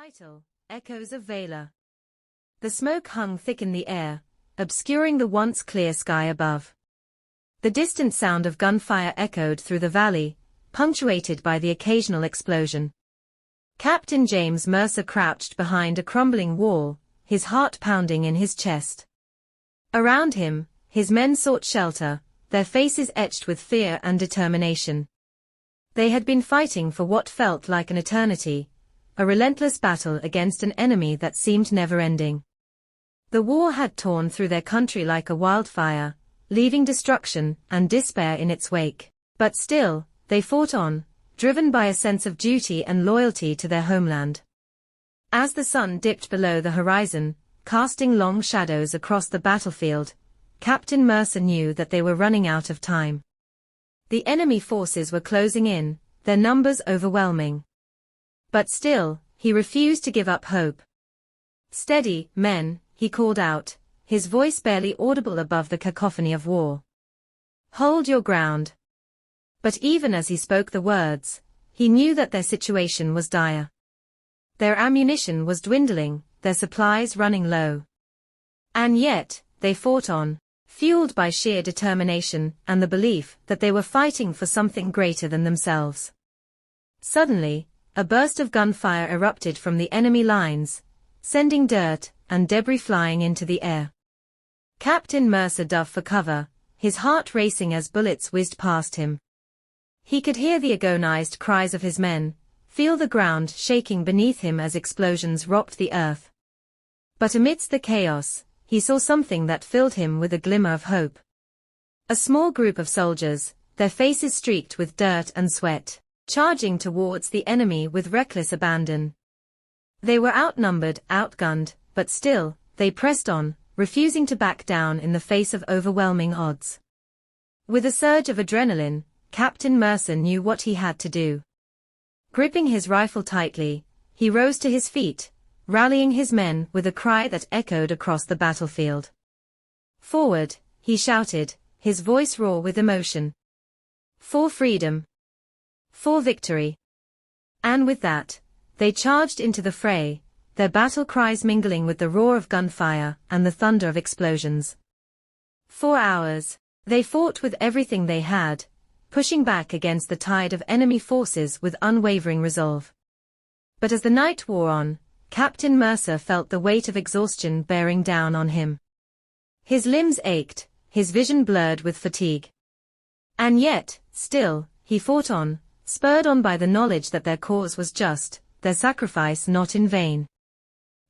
Title: Echoes of Valor. The smoke hung thick in the air, obscuring the once clear sky above. The distant sound of gunfire echoed through the valley, punctuated by the occasional explosion. Captain James Mercer crouched behind a crumbling wall, his heart pounding in his chest. Around him, his men sought shelter, their faces etched with fear and determination. They had been fighting for what felt like an eternity, a relentless battle against an enemy that seemed never-ending. The war had torn through their country like a wildfire, leaving destruction and despair in its wake. But still, they fought on, driven by a sense of duty and loyalty to their homeland. As the sun dipped below the horizon, casting long shadows across the battlefield, Captain Mercer knew that they were running out of time. The enemy forces were closing in, their numbers overwhelming. But still, he refused to give up hope. "Steady, men," he called out, his voice barely audible above the cacophony of war. "Hold your ground." But even as he spoke the words, he knew that their situation was dire. Their ammunition was dwindling, their supplies running low. And yet, they fought on, fueled by sheer determination and the belief that they were fighting for something greater than themselves. Suddenly, a burst of gunfire erupted from the enemy lines, sending dirt and debris flying into the air. Captain Mercer dove for cover, his heart racing as bullets whizzed past him. He could hear the agonized cries of his men, feel the ground shaking beneath him as explosions rocked the earth. But amidst the chaos, he saw something that filled him with a glimmer of hope. A small group of soldiers, their faces streaked with dirt and sweat, charging towards the enemy with reckless abandon. They were outnumbered, outgunned, but still, they pressed on, refusing to back down in the face of overwhelming odds. With a surge of adrenaline, Captain Mercer knew what he had to do. Gripping his rifle tightly, he rose to his feet, rallying his men with a cry that echoed across the battlefield. "Forward," he shouted, his voice raw with emotion. "For freedom! For victory!" And with that, they charged into the fray, their battle cries mingling with the roar of gunfire and the thunder of explosions. For hours, they fought with everything they had, pushing back against the tide of enemy forces with unwavering resolve. But as the night wore on, Captain Mercer felt the weight of exhaustion bearing down on him. His limbs ached, his vision blurred with fatigue. And yet, still, he fought on, spurred on by the knowledge that their cause was just, their sacrifice not in vain.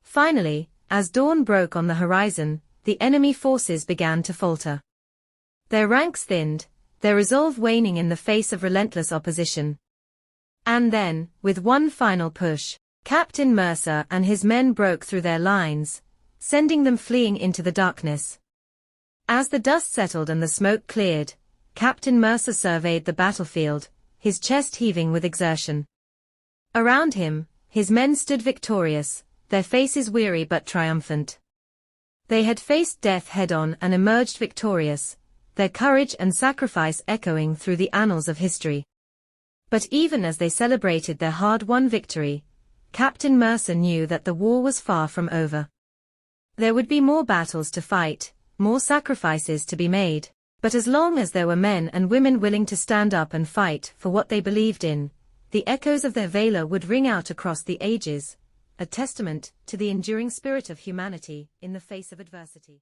Finally, as dawn broke on the horizon, the enemy forces began to falter. Their ranks thinned, their resolve waning in the face of relentless opposition. And then, with one final push, Captain Mercer and his men broke through their lines, sending them fleeing into the darkness. As the dust settled and the smoke cleared, Captain Mercer surveyed the battlefield, his chest heaving with exertion. Around him, his men stood victorious, their faces weary but triumphant. They had faced death head-on and emerged victorious, their courage and sacrifice echoing through the annals of history. But even as they celebrated their hard-won victory, Captain Mercer knew that the war was far from over. There would be more battles to fight, more sacrifices to be made. But as long as there were men and women willing to stand up and fight for what they believed in, the echoes of their valor would ring out across the ages, a testament to the enduring spirit of humanity in the face of adversity.